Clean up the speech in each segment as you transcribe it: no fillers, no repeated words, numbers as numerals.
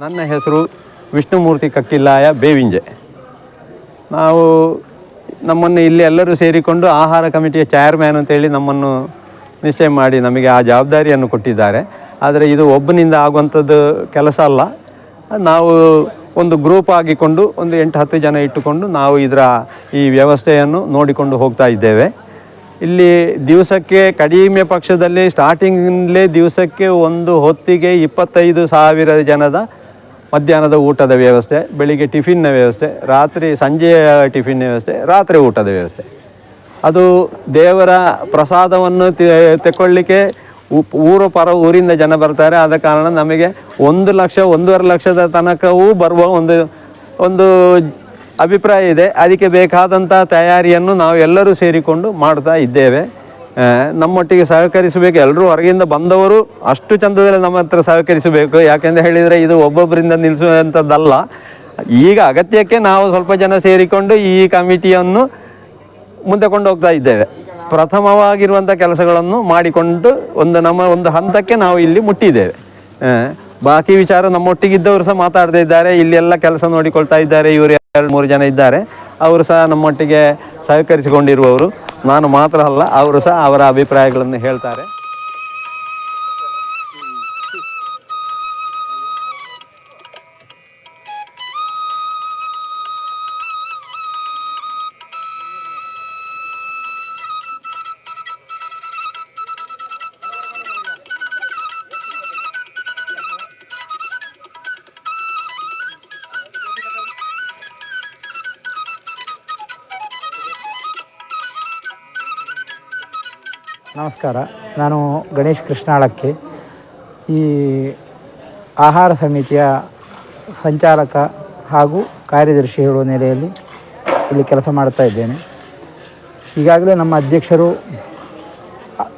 ನನ್ನ ಹೆಸರು ವಿಷ್ಣುಮೂರ್ತಿ ಕಕ್ಕಿಲ್ಲಾಯ ಬೇವಿಂಜೆ. ನಾವು ನಮ್ಮನ್ನು ಇಲ್ಲಿ ಎಲ್ಲರೂ ಸೇರಿಕೊಂಡು ಆಹಾರ ಕಮಿಟಿಯ ಚೇರ್ಮ್ಯಾನ್ ಅಂತೇಳಿ ನಮ್ಮನ್ನು ನಿಶ್ಚಯ ಮಾಡಿ ನಮಗೆ ಆ ಜವಾಬ್ದಾರಿಯನ್ನು ಕೊಟ್ಟಿದ್ದಾರೆ. ಆದರೆ ಇದು ಒಬ್ಬನಿಂದ ಆಗುವಂಥದ್ದು ಕೆಲಸ ಅಲ್ಲ. ನಾವು ಒಂದು ಗ್ರೂಪ್ ಆಗಿಕೊಂಡು ಒಂದು 8-10 ಜನ ಇಟ್ಟುಕೊಂಡು ನಾವು ಇದರ ಈ ವ್ಯವಸ್ಥೆಯನ್ನು ನೋಡಿಕೊಂಡು ಹೋಗ್ತಾ ಇದ್ದೇವೆ. ಇಲ್ಲಿ ದಿವಸಕ್ಕೆ ಕಡಿಮೆ ಪಕ್ಷದಲ್ಲಿ ಸ್ಟಾರ್ಟಿಂಗ್ಲೇ ದಿವಸಕ್ಕೆ ಒಂದು ಹೊತ್ತಿಗೆ 25,000 ಜನದ ಮಧ್ಯಾಹ್ನದ ಊಟದ ವ್ಯವಸ್ಥೆ, ಬೆಳಿಗ್ಗೆ ಟಿಫಿನ್ನ ವ್ಯವಸ್ಥೆ, ಸಂಜೆಯ ಟಿಫಿನ್ ವ್ಯವಸ್ಥೆ, ರಾತ್ರಿ ಊಟದ ವ್ಯವಸ್ಥೆ. ಅದು ದೇವರ ಪ್ರಸಾದವನ್ನು ತಗೊಳ್ಳಿಕ್ಕೆ ಊರಿಂದ ಜನ ಬರ್ತಾರೆ. ಆದ ಕಾರಣ ನಮಗೆ 1 ಲಕ್ಷ 1.5 ಲಕ್ಷದ ತನಕವೂ ಬರುವ ಒಂದು ಅಭಿಪ್ರಾಯ ಇದೆ. ಅದಕ್ಕೆ ಬೇಕಾದಂಥ ತಯಾರಿಯನ್ನು ನಾವು ಎಲ್ಲರೂ ಸೇರಿಕೊಂಡು ಮಾಡ್ತಾ ಇದ್ದೇವೆ. ನಮ್ಮೊಟ್ಟಿಗೆ ಸಹಕರಿಸಬೇಕು. ಎಲ್ಲರೂ ಹೊರಗಿಂದ ಬಂದವರು ಅಷ್ಟು ಚಂದದಲ್ಲಿ ನಮ್ಮ ಹತ್ರ ಸಹಕರಿಸಬೇಕು. ಯಾಕೆಂದರೆ ಹೇಳಿದರೆ ಇದು ಒಬ್ಬೊಬ್ಬರಿಂದ ನಿಲ್ಲಿಸುವಂಥದ್ದಲ್ಲ. ಈಗ ಅಗತ್ಯಕ್ಕೆ ನಾವು ಸ್ವಲ್ಪ ಜನ ಸೇರಿಕೊಂಡು ಈ ಕಮಿಟಿಯನ್ನು ಮುಂದೆ ಕೊಂಡು ಹೋಗ್ತಾ ಇದ್ದೇವೆ. ಪ್ರಥಮವಾಗಿರುವಂಥ ಕೆಲಸಗಳನ್ನು ಮಾಡಿಕೊಂಡು ನಮ್ಮ ಒಂದು ಹಂತಕ್ಕೆ ನಾವು ಇಲ್ಲಿ ಮುಟ್ಟಿದ್ದೇವೆ. ಬಾಕಿ ವಿಚಾರ ನಮ್ಮೊಟ್ಟಿಗಿದ್ದವರು ಸಹ ಮಾತಾಡ್ತಾ ಇದ್ದಾರೆ. ಇಲ್ಲೆಲ್ಲ ಕೆಲಸ ನೋಡಿಕೊಳ್ತಾ ಇದ್ದಾರೆ. ಇವರು 2-3 ಜನ ಇದ್ದಾರೆ. ಅವರು ಸಹ ನಮ್ಮೊಟ್ಟಿಗೆ ಸಹಕರಿಸಿಕೊಂಡಿರುವವರು. ನಾನು ಮಾತ್ರ ಅಲ್ಲ, ಅವರು ಸಹ ಅವರ ಅಭಿಪ್ರಾಯಗಳನ್ನು ಹೇಳ್ತಾರೆ. ನಮಸ್ಕಾರ, ನಾನು ಗಣೇಶ್ ಕೃಷ್ಣಾಳಕ್ಕೆ, ಈ ಆಹಾರ ಸಮಿತಿಯ ಸಂಚಾಲಕ ಹಾಗೂ ಕಾರ್ಯದರ್ಶಿ ಹೇಳುವ ನೆಲೆಯಲ್ಲಿ ಇಲ್ಲಿ ಕೆಲಸ ಮಾಡ್ತಾ ಇದ್ದೇನೆ. ಈಗಾಗಲೇ ನಮ್ಮ ಅಧ್ಯಕ್ಷರು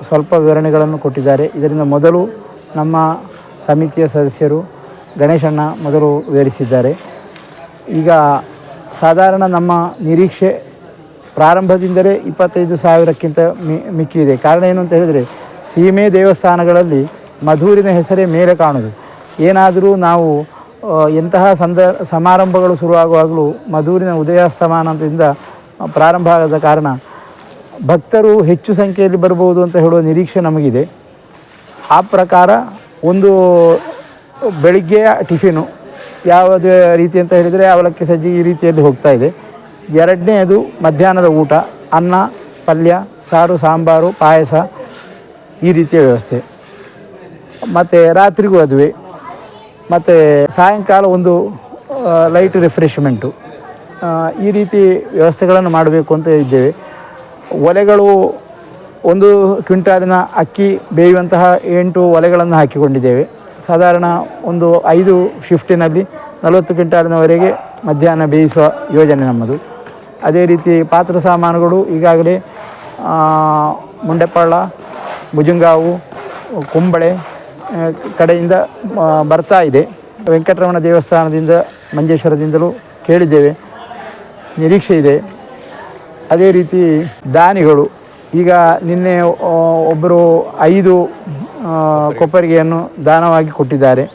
ಸ್ವಲ್ಪ ವಿವರಣೆಗಳನ್ನು ಕೊಟ್ಟಿದ್ದಾರೆ. ಇದರಿಂದ ಮೊದಲು ನಮ್ಮ ಸಮಿತಿಯ ಸದಸ್ಯರು ಗಣೇಶಣ್ಣ ಮೊದಲು ವಿವರಿಸಿದ್ದಾರೆ. ಈಗ ಸಾಧಾರಣ ನಮ್ಮ ನಿರೀಕ್ಷೆ ಪ್ರಾರಂಭದಿಂದಲೇ 25,000ಕ್ಕಿಂತ ಮಿಕ್ಕಿದೆ. ಕಾರಣ ಏನು ಅಂತ ಹೇಳಿದರೆ, ಸೀಮೆ ದೇವಸ್ಥಾನಗಳಲ್ಲಿ ಮಧೂರಿನ ಹೆಸರೇ ಮೇಲೆ ಕಾಣುವುದು. ಏನಾದರೂ ನಾವು ಎಂತಹ ಸಮಾರಂಭಗಳು ಶುರುವಾಗುವಾಗಲೂ ಮಧೂರಿನ ಉದಯಾಸ್ತಮಾನದಿಂದ ಪ್ರಾರಂಭ ಆಗದ ಕಾರಣ ಭಕ್ತರು ಹೆಚ್ಚು ಸಂಖ್ಯೆಯಲ್ಲಿ ಬರ್ಬೋದು ಅಂತ ಹೇಳುವ ನಿರೀಕ್ಷೆ ನಮಗಿದೆ. ಆ ಪ್ರಕಾರ ಒಂದು ಬೆಳಿಗ್ಗೆಯ ಟಿಫಿನು ಯಾವುದೇ ರೀತಿ ಅಂತ ಹೇಳಿದರೆ ಅವಲಕ್ಕಿ ಸಜ್ಜಿ ಈ ರೀತಿಯಲ್ಲಿ ಹೋಗ್ತಾ ಇದೆ. ಎರಡನೇದು ಮಧ್ಯಾಹ್ನದ ಊಟ, ಅನ್ನ, ಪಲ್ಯ, ಸಾರು, ಸಾಂಬಾರು, ಪಾಯಸ ಈ ರೀತಿಯ ವ್ಯವಸ್ಥೆ. ಮತ್ತು ರಾತ್ರಿಗೂ ಅದುವೆ. ಮತ್ತು ಸಾಯಂಕಾಲ ಒಂದು ಲೈಟ್ ರಿಫ್ರೆಶ್ಮೆಂಟು. ಈ ರೀತಿ ವ್ಯವಸ್ಥೆಗಳನ್ನು ಮಾಡಬೇಕು ಅಂತ ಇದ್ದೇವೆ. ಒಲೆಗಳು 1 ಕ್ವಿಂಟಾಲಿನ ಅಕ್ಕಿ ಬೇಯುವಂತಹ 8 ಒಲೆಗಳನ್ನು ಹಾಕಿಕೊಂಡಿದ್ದೇವೆ. ಸಾಧಾರಣ ಒಂದು 5 ಶಿಫ್ಟಿನಲ್ಲಿ 40 ಕ್ವಿಂಟಾಲಿನವರೆಗೆ ಮಧ್ಯಾಹ್ನ ಬೇಯಿಸುವ ಯೋಜನೆ ನಮ್ಮದು. ಅದೇ ರೀತಿ ಪಾತ್ರ ಸಾಮಾನುಗಳು ಈಗಾಗಲೇ ಮುಂಡೆಪಳ್ಳ, ಮುಜುಂಗಾವು, ಕುಂಬಳೆ ಕಡೆಯಿಂದ ಬರ್ತಾ ಇದೆ. ವೆಂಕಟರಮಣ ದೇವಸ್ಥಾನದಿಂದ, ಮಂಜೇಶ್ವರದಿಂದಲೂ ಕೇಳಿದ್ದೇವೆ, ನಿರೀಕ್ಷೆ ಇದೆ. ಅದೇ ರೀತಿ ದಾನಿಗಳು ಈಗ ನಿನ್ನೆ ಒಬ್ಬರು 5 ಕೊಪ್ಪರಿಗೆಯನ್ನು ದಾನವಾಗಿ ಕೊಟ್ಟಿದ್ದಾರೆ.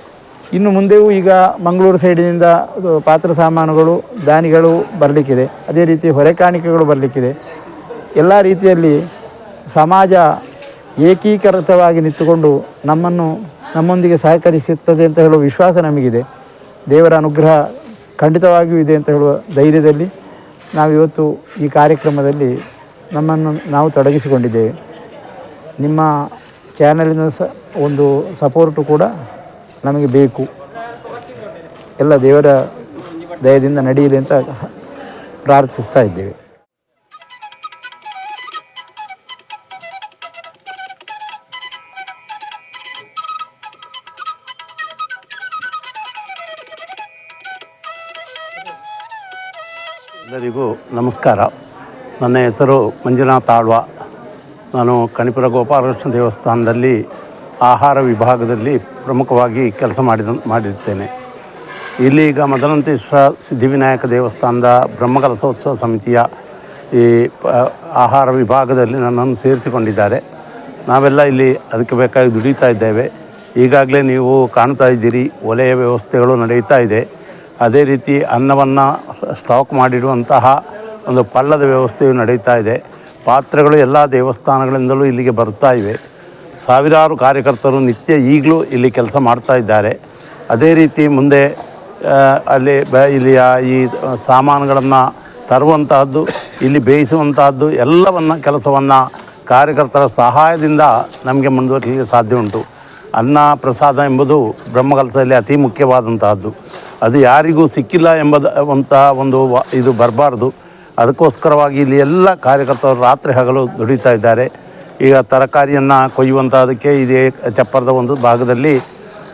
ಇನ್ನು ಮುಂದೆಯೂ ಈಗ ಮಂಗಳೂರು ಸೈಡಿನಿಂದ ಪಾತ್ರ ಸಾಮಾನುಗಳು, ದಾನಿಗಳು ಬರಲಿಕ್ಕಿದೆ. ಅದೇ ರೀತಿ ಹೊರೆಕಾಣಿಕೆಗಳು ಬರಲಿಕ್ಕಿದೆ. ಎಲ್ಲ ರೀತಿಯಲ್ಲಿ ಸಮಾಜ ಏಕೀಕೃತವಾಗಿ ನಿಂತುಕೊಂಡು ನಮ್ಮೊಂದಿಗೆ ಸಹಕರಿಸುತ್ತದೆ ಅಂತ ಹೇಳುವ ವಿಶ್ವಾಸ ನಮಗಿದೆ. ದೇವರ ಅನುಗ್ರಹ ಖಂಡಿತವಾಗಿಯೂ ಇದೆ ಅಂತ ಹೇಳುವ ಧೈರ್ಯದಲ್ಲಿ ನಾವಿವತ್ತು ಈ ಕಾರ್ಯಕ್ರಮದಲ್ಲಿ ನಮ್ಮನ್ನು ನಾವು ತೊಡಗಿಸಿಕೊಂಡಿದ್ದೇವೆ. ನಿಮ್ಮ ಚಾನಲಿನ ಒಂದು ಸಪೋರ್ಟು ಕೂಡ ನಮಗೆ ಬೇಕು. ಎಲ್ಲ ದೇವರ ದಯದಿಂದ ನಡೆಯಲಿ ಅಂತ ಪ್ರಾರ್ಥಿಸ್ತಾ ಇದ್ದೇವೆ. ಎಲ್ಲರಿಗೂ ನಮಸ್ಕಾರ. ನನ್ನ ಹೆಸರು ಮಂಜುನಾಥ್ ಆಳ್ವ. ನಾನು ಕಣಿಪುರ ಗೋಪಾಲಕೃಷ್ಣ ದೇವಸ್ಥಾನದಲ್ಲಿ ಆಹಾರ ವಿಭಾಗದಲ್ಲಿ ಪ್ರಮುಖವಾಗಿ ಕೆಲಸ ಮಾಡಿರುತ್ತೇನೆ. ಇಲ್ಲಿ ಈಗ ಮದನಂತೇಶ್ವರ ಸಿದ್ಧಿವಿನಾಯಕ ದೇವಸ್ಥಾನದ ಬ್ರಹ್ಮಕಲಶೋತ್ಸವ ಸಮಿತಿಯ ಈ ಆಹಾರ ವಿಭಾಗದಲ್ಲಿ ನನ್ನನ್ನು ಸೇರಿಸಿಕೊಂಡಿದ್ದಾರೆ. ನಾವೆಲ್ಲ ಇಲ್ಲಿ ಅದಕ್ಕೆ ಬೇಕಾಗಿ ದುಡಿತಾ ಇದ್ದೇವೆ. ಈಗಾಗಲೇ ನೀವು ಕಾಣ್ತಾ ಇದ್ದೀರಿ, ಒಲೆಯ ವ್ಯವಸ್ಥೆಗಳು ನಡೀತಾ ಇದೆ. ಅದೇ ರೀತಿ ಅನ್ನವನ್ನು ಸ್ಟಾಕ್ ಮಾಡಿಡುವಂತಹ ಒಂದು ಪಳ್ಳದ ವ್ಯವಸ್ಥೆಯು ನಡೀತಾ ಇದೆ. ಪಾತ್ರೆಗಳು ಎಲ್ಲ ದೇವಸ್ಥಾನಗಳಿಂದಲೂ ಇಲ್ಲಿಗೆ ಬರ್ತಾ ಇವೆ. ಸಾವಿರಾರು ಕಾರ್ಯಕರ್ತರು ನಿತ್ಯ ಈಗಲೂ ಇಲ್ಲಿ ಕೆಲಸ ಮಾಡ್ತಾ ಇದ್ದಾರೆ. ಅದೇ ರೀತಿ ಮುಂದೆ ಅಲ್ಲಿ ಇಲ್ಲಿಯ ಈ ಸಾಮಾನುಗಳನ್ನು ತರುವಂತಹದ್ದು, ಇಲ್ಲಿ ಬೇಯಿಸುವಂತಹದ್ದು ಕೆಲಸವನ್ನು ಕಾರ್ಯಕರ್ತರ ಸಹಾಯದಿಂದ ನಮಗೆ ಮುಂದುವರಿಸಲಿಕ್ಕೆ ಸಾಧ್ಯ ಉಂಟು. ಅನ್ನ ಪ್ರಸಾದ ಎಂಬುದು ಬ್ರಹ್ಮಕಲಶದಲ್ಲಿ ಅತಿ ಮುಖ್ಯವಾದಂತಹದ್ದು. ಅದು ಯಾರಿಗೂ ಸಿಕ್ಕಿಲ್ಲ ಒಂದು ಇದು ಬರಬಾರ್ದು. ಅದಕ್ಕೋಸ್ಕರವಾಗಿ ಇಲ್ಲಿ ಎಲ್ಲ ಕಾರ್ಯಕರ್ತರು ರಾತ್ರಿ ಹಗಲು ದುಡಿತಾ ಇದ್ದಾರೆ. ಈಗ ತರಕಾರಿಯನ್ನು ಕೊಯ್ಯುವಂಥದ್ದಕ್ಕೆ ಇದೇ ಚಪ್ಪರದ ಒಂದು ಭಾಗದಲ್ಲಿ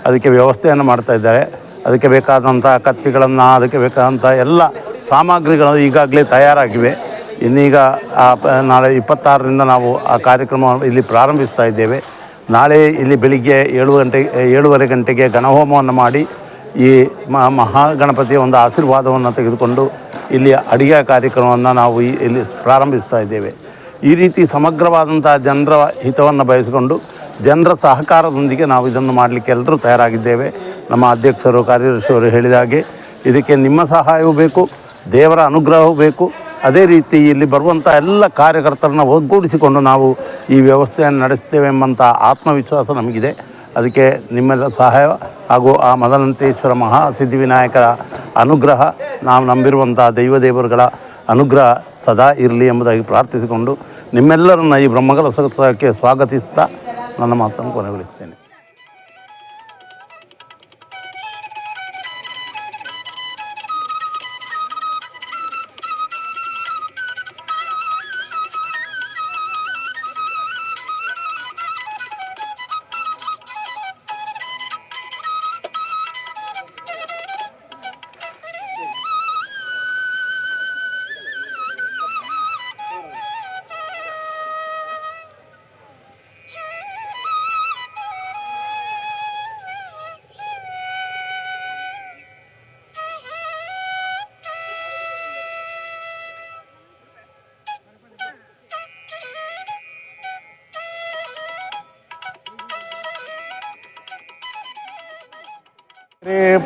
ಅದಕ್ಕೆ ವ್ಯವಸ್ಥೆಯನ್ನು ಮಾಡ್ತಾ ಇದ್ದಾರೆ. ಅದಕ್ಕೆ ಬೇಕಾದಂಥ ಕತ್ತಿಗಳನ್ನು, ಅದಕ್ಕೆ ಬೇಕಾದಂಥ ಎಲ್ಲ ಸಾಮಗ್ರಿಗಳು ಈಗಾಗಲೇ ತಯಾರಾಗಿವೆ. ಇನ್ನೀಗ ನಾಳೆ 26ರಿಂದ ನಾವು ಆ ಕಾರ್ಯಕ್ರಮ ಇಲ್ಲಿ ಪ್ರಾರಂಭಿಸ್ತಾ ಇದ್ದೇವೆ. ನಾಳೆ ಇಲ್ಲಿ ಬೆಳಿಗ್ಗೆ 7:30 ಗಂಟೆಗೆ ಗಣಹೋಮವನ್ನು ಮಾಡಿ ಈ ಮಹಾಗಣಪತಿಯ ಒಂದು ಆಶೀರ್ವಾದವನ್ನು ತೆಗೆದುಕೊಂಡು ಇಲ್ಲಿ ಅಡುಗೆ ಕಾರ್ಯಕ್ರಮವನ್ನು ನಾವು ಇಲ್ಲಿ ಪ್ರಾರಂಭಿಸ್ತಾ ಇದ್ದೇವೆ. ಈ ರೀತಿ ಸಮಗ್ರವಾದಂಥ ಜನರ ಹಿತವನ್ನು ಬಯಸಿಕೊಂಡು ಜನರ ಸಹಕಾರದೊಂದಿಗೆ ನಾವು ಇದನ್ನು ಮಾಡಲಿಕ್ಕೆ ಎಲ್ಲರೂ ತಯಾರಾಗಿದ್ದೇವೆ. ನಮ್ಮ ಅಧ್ಯಕ್ಷರು, ಕಾರ್ಯದರ್ಶಿಯವರು ಹೇಳಿದ ಹಾಗೆ ಇದಕ್ಕೆ ನಿಮ್ಮ ಸಹಾಯವೂ ಬೇಕು, ದೇವರ ಅನುಗ್ರಹವೂ ಬೇಕು. ಅದೇ ರೀತಿ ಇಲ್ಲಿ ಬರುವಂಥ ಎಲ್ಲ ಕಾರ್ಯಕರ್ತರನ್ನು ಒಗ್ಗೂಡಿಸಿಕೊಂಡು ನಾವು ಈ ವ್ಯವಸ್ಥೆಯನ್ನು ನಡೆಸ್ತೇವೆ ಎಂಬಂಥ ಆತ್ಮವಿಶ್ವಾಸ ನಮಗಿದೆ. ಅದಕ್ಕೆ ನಿಮ್ಮೆಲ್ಲ ಸಹಾಯ ಹಾಗೂ ಆ ಮದನಂತೇಶ್ವರ ಮಹಾಸಿದ್ಧಿವಿನಾಯಕರ ಅನುಗ್ರಹ, ನಾವು ನಂಬಿರುವಂಥ ದೇವರುಗಳ ಅನುಗ್ರಹ ಸದಾ ಇರಲಿ ಎಂಬುದಾಗಿ ಪ್ರಾರ್ಥಿಸಿಕೊಂಡು ನಿಮ್ಮೆಲ್ಲರನ್ನು ಈ ಬ್ರಹ್ಮಕಲಶೋತ್ಸವಕ್ಕೆ ಸ್ವಾಗತಿಸ್ತಾ ನನ್ನ ಮಾತನ್ನು ಕೊನೆಗೊಳಿಸ್ತೇನೆ.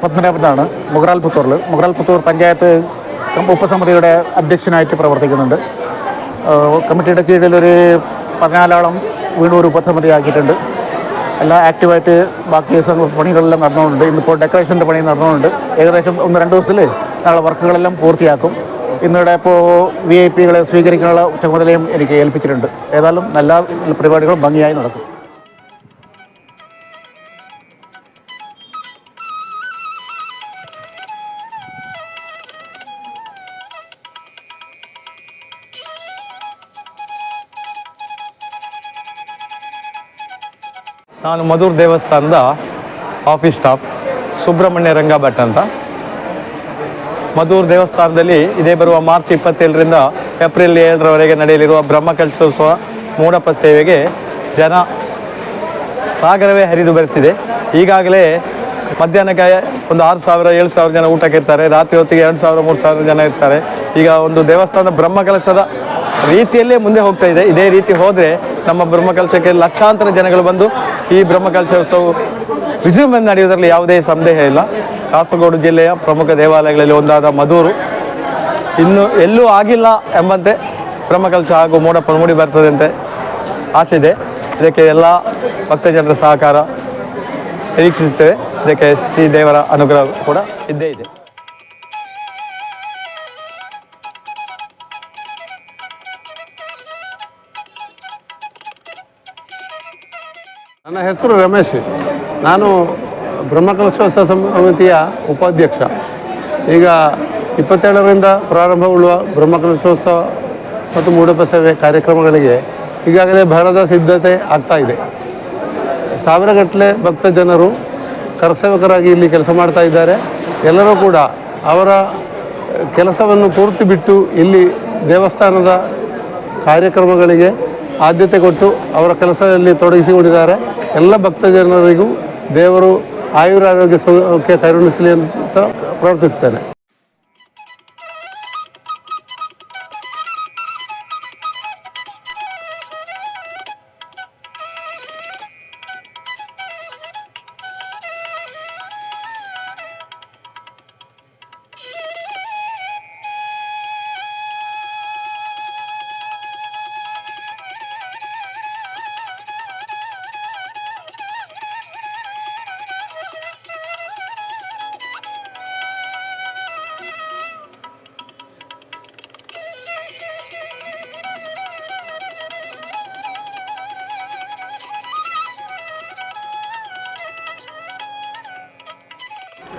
പത്മനാഭനാണ് മുഗറാൽപുത്തൂർ പഞ്ചായത്ത് ഉപസമിതിയുടെ അധ്യക്ഷനായിട്ട് പ്രവർത്തിക്കുന്നുണ്ട്. കമ്മിറ്റിയുടെ കീഴിൽ ഒരു 14ഓളം വീണ്ടും ഒരു ഉപസമിതി ആക്കിയിട്ടുണ്ട്. എല്ലാം ആക്റ്റീവായിട്ട് ബാക്കി പണികളെല്ലാം നടന്നുകൊണ്ടുണ്ട്. ഇന്നിപ്പോൾ ഡെക്കറേഷൻ്റെ പണി നടന്നുകൊണ്ടുണ്ട്. ഏകദേശം 1-2 ദിവസത്തിൽ ഞങ്ങളുടെ വർക്കുകളെല്ലാം പൂർത്തിയാക്കും. ഇന്നിവിടെ ഇപ്പോൾ VIP സ്വീകരിക്കാനുള്ള ചുമതലയും എനിക്ക് ഏൽപ്പിച്ചിട്ടുണ്ട്. ഏതായാലും എല്ലാ പരിപാടികളും ഭംഗിയായി നടക്കും. ನಾನು ಮಧೂರು ದೇವಸ್ಥಾನದ ಆಫೀಸ್ ಸ್ಟಾಫ್ ಸುಬ್ರಹ್ಮಣ್ಯ ರಂಗ ಭಟ್ ಅಂತ. ಮಧೂರು ದೇವಸ್ಥಾನದಲ್ಲಿ ಇದೇ ಬರುವ ಮಾರ್ಚ್ 27ರಿಂದ ಏಪ್ರಿಲ್ 7ರವರೆಗೆ ನಡೆಯಲಿರುವ ಬ್ರಹ್ಮಕಲಶೋತ್ಸವ ಮೂಡಪ ಸೇವೆಗೆ ಜನ ಸಾಗರವೇ ಹರಿದು ಬರುತ್ತಿದೆ. ಈಗಾಗಲೇ ಮಧ್ಯಾಹ್ನಕ್ಕೆ ಒಂದು 6,000-7,000 ಜನ ಊಟಕ್ಕೆ ಇರ್ತಾರೆ. ರಾತ್ರಿ ಹೊತ್ತಿಗೆ 2,000-3,000 ಜನ ಇರ್ತಾರೆ. ಈಗ ಒಂದು ದೇವಸ್ಥಾನದ ಬ್ರಹ್ಮಕಲಶದ ರೀತಿಯಲ್ಲೇ ಮುಂದೆ ಹೋಗ್ತಾ ಇದೆ. ಇದೇ ರೀತಿ ಹೋದರೆ ನಮ್ಮ ಬ್ರಹ್ಮಕಲಶಕ್ಕೆ ಲಕ್ಷಾಂತರ ಜನಗಳು ಬಂದು ಈ ಬ್ರಹ್ಮಕಲಶೋತ್ಸವ ವಿಜೃಂಭಣೆ ನಡೆಯುವುದರಲ್ಲಿ ಯಾವುದೇ ಸಂದೇಹ ಇಲ್ಲ. ಕಾಸರಗೋಡು ಜಿಲ್ಲೆಯ ಪ್ರಮುಖ ದೇವಾಲಯಗಳಲ್ಲಿ ಒಂದಾದ ಮಧೂರು ಇನ್ನು ಎಲ್ಲೂ ಆಗಿಲ್ಲ ಎಂಬಂತೆ ಬ್ರಹ್ಮಕಲಶ ಹಾಗೂ ಮೂಡಪ್ಪ ಮೂಡಿ ಬರ್ತದೆ ಅಂತ ಆಸೆ ಇದೆ. ಇದಕ್ಕೆ ಎಲ್ಲ ಭಕ್ತಜನರ ಸಹಕಾರ ನಿರೀಕ್ಷಿಸುತ್ತೇವೆ. ಇದಕ್ಕೆ ಶ್ರೀ ದೇವರ ಅನುಗ್ರಹ ಕೂಡ ಇದ್ದೇ ಇದೆ. ನನ್ನ ಹೆಸರು ರಮೇಶ್. ನಾನು ಬ್ರಹ್ಮಕಲಶೋತ್ಸವ ಸಮಿತಿಯ ಉಪಾಧ್ಯಕ್ಷ. ಈಗ 27ರಿಂದ ಪ್ರಾರಂಭಗೊಳ್ಳುವ ಬ್ರಹ್ಮಕಲಶೋತ್ಸವ ಮತ್ತು ಮೂಡಪ ಸೇವೆ ಕಾರ್ಯಕ್ರಮಗಳಿಗೆ ಈಗಾಗಲೇ ಬಹಳದ ಸಿದ್ಧತೆ ಆಗ್ತಾ ಇದೆ. ಸಾವಿರಗಟ್ಟಲೆ ಭಕ್ತ ಜನರು ಕರಸೇವಕರಾಗಿ ಇಲ್ಲಿ ಕೆಲಸ ಮಾಡ್ತಾ ಇದ್ದಾರೆ. ಎಲ್ಲರೂ ಕೂಡ ಅವರ ಕೆಲಸವನ್ನು ಪೂರ್ತಿ ಬಿಟ್ಟು ಇಲ್ಲಿ ದೇವಸ್ಥಾನದ ಕಾರ್ಯಕ್ರಮಗಳಿಗೆ ಆದ್ಯತೆ ಕೊಟ್ಟು ಅವರ ಕೆಲಸದಲ್ಲಿ ತೊಡಗಿಸಿಕೊಂಡಿದ್ದಾರೆ. ಎಲ್ಲ ಭಕ್ತ ಜನರಿಗೂ ದೇವರು ಆಯುರಾರೋಗ್ಯ ಸೌಖ್ಯ ಕರುಣಿಸಲಿ ಅಂತ ಪ್ರಾರ್ಥಿಸ್ತೇನೆ.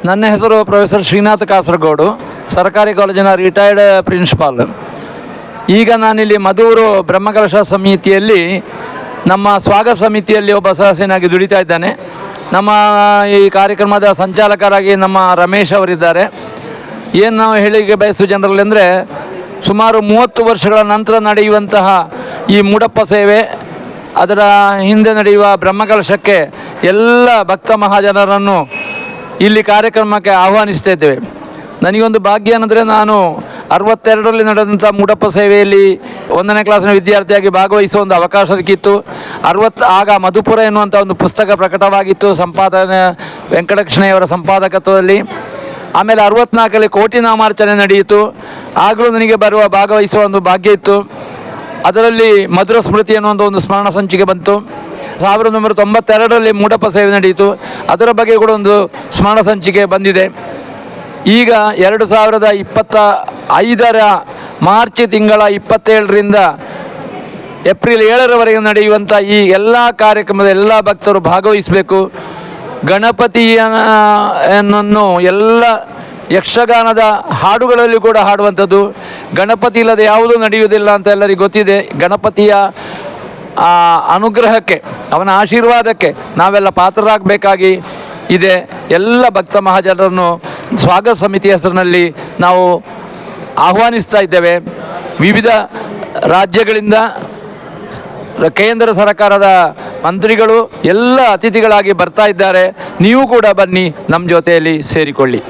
ನನ್ನ ಹೆಸರು ಪ್ರೊಫೆಸರ್ ಶ್ರೀನಾಥ್ ಕಾಸರಗೋಡು, ಸರ್ಕಾರಿ ಕಾಲೇಜಿನ ರಿಟೈರ್ಡ್ ಪ್ರಿನ್ಸಿಪಾಲ್. ಈಗ ನಾನಿಲ್ಲಿ ಮಧೂರು ಬ್ರಹ್ಮಕಲಶ ಸಮಿತಿಯಲ್ಲಿ ನಮ್ಮ ಸ್ವಾಗತ ಸಮಿತಿಯಲ್ಲಿ ಒಬ್ಬ ಸದಸ್ಯನಾಗಿ ದುಡಿತಾ ಇದ್ದಾನೆ. ನಮ್ಮ ಈ ಕಾರ್ಯಕ್ರಮದ ಸಂಚಾಲಕರಾಗಿ ನಮ್ಮ ರಮೇಶ್ ಅವರಿದ್ದಾರೆ. ಏನು ನಾವು ಹೇಳಿಕೆ ಬಯಸುವ ಜನರಲ್ಲಿ ಅಂದರೆ, ಸುಮಾರು 30 ವರ್ಷಗಳ ನಂತರ ನಡೆಯುವಂತಹ ಈ ಮೂಡಪ್ಪ ಸೇವೆ, ಅದರ ಹಿಂದೆ ನಡೆಯುವ ಬ್ರಹ್ಮಕಲಶಕ್ಕೆ ಎಲ್ಲ ಭಕ್ತ ಮಹಾಜನರನ್ನು ಇಲ್ಲಿ ಕಾರ್ಯಕ್ರಮಕ್ಕೆ ಆಹ್ವಾನಿಸ್ತಾ ಇದ್ದೇವೆ. ನನಗೊಂದು ಭಾಗ್ಯ ಏನಂದರೆ, ನಾನು 62ರಲ್ಲಿ ನಡೆದಂಥ ಮೂಡಪ್ಪ ಸೇವೆಯಲ್ಲಿ 1ನೇ ಕ್ಲಾಸಿನ ವಿದ್ಯಾರ್ಥಿಯಾಗಿ ಭಾಗವಹಿಸುವ ಒಂದು ಅವಕಾಶ ಸಿಕ್ಕಿತ್ತು. ಆಗ ಮಧುಪುರ ಎನ್ನುವಂಥ ಒಂದು ಪುಸ್ತಕ ಪ್ರಕಟವಾಗಿತ್ತು, ಸಂಪಾದನೆ ವೆಂಕಟಕೃಷ್ಣಯ್ಯವರ ಸಂಪಾದಕತ್ವದಲ್ಲಿ. ಆಮೇಲೆ 64ರಲ್ಲಿ ಕೋಟಿ ನಾಮಾರ್ಚನೆ ನಡೆಯಿತು. ಆಗಲೂ ನನಗೆ ಭಾಗವಹಿಸುವ ಒಂದು ಭಾಗ್ಯ ಇತ್ತು. ಅದರಲ್ಲಿ ಮಧುರ ಸ್ಮೃತಿ ಎನ್ನುವಂಥ ಒಂದು ಸ್ಮರಣ ಸಂಚಿಕೆ ಬಂತು. 1992ರಲ್ಲಿ ಮೂಡಪ್ಪ ಸೇವೆ ನಡೆಯಿತು, ಅದರ ಬಗ್ಗೆ ಕೂಡ ಒಂದು ಸ್ಮರಣ ಸಂಚಿಕೆ ಬಂದಿದೆ. ಈಗ 2025ರ ಮಾರ್ಚ್ ತಿಂಗಳ 27ರಿಂದ ಏಪ್ರಿಲ್ 7ರವರೆಗೆ ನಡೆಯುವಂಥ ಈ ಎಲ್ಲ ಕಾರ್ಯಕ್ರಮದ ಎಲ್ಲ ಭಕ್ತರು ಭಾಗವಹಿಸಬೇಕು. ಗಣಪತಿಯನ್ನು ಎಲ್ಲ ಯಕ್ಷಗಾನದ ಹಾಡುಗಳಲ್ಲಿ ಕೂಡ ಹಾಡುವಂಥದ್ದು. ಗಣಪತಿ ಇಲ್ಲದೆ ಯಾವುದೂ ನಡೆಯುವುದಿಲ್ಲ ಅಂತ ಎಲ್ಲರಿಗೂ ಗೊತ್ತಿದೆ. ಗಣಪತಿಯ ಅನುಗ್ರಹಕ್ಕೆ, ಅವನ ಆಶೀರ್ವಾದಕ್ಕೆ ನಾವೆಲ್ಲ ಪಾತ್ರರಾಗಬೇಕಾಗಿ ಇದೆ. ಎಲ್ಲ ಭಕ್ತ ಮಹಾಜನರನ್ನು ಸ್ವಾಗತ ಸಮಿತಿ ಹೆಸರಿನಲ್ಲಿ ನಾವು ಆಹ್ವಾನಿಸ್ತಾ ಇದ್ದೇವೆ. ವಿವಿಧ ರಾಜ್ಯಗಳಿಂದ ಕೇಂದ್ರ ಸರ್ಕಾರದ ಮಂತ್ರಿಗಳು ಎಲ್ಲ ಅತಿಥಿಗಳಾಗಿ ಬರ್ತಾ ಇದ್ದಾರೆ. ನೀವು ಕೂಡ ಬನ್ನಿ, ನಮ್ಮ ಜೊತೆಯಲ್ಲಿ ಸೇರಿಕೊಳ್ಳಿ.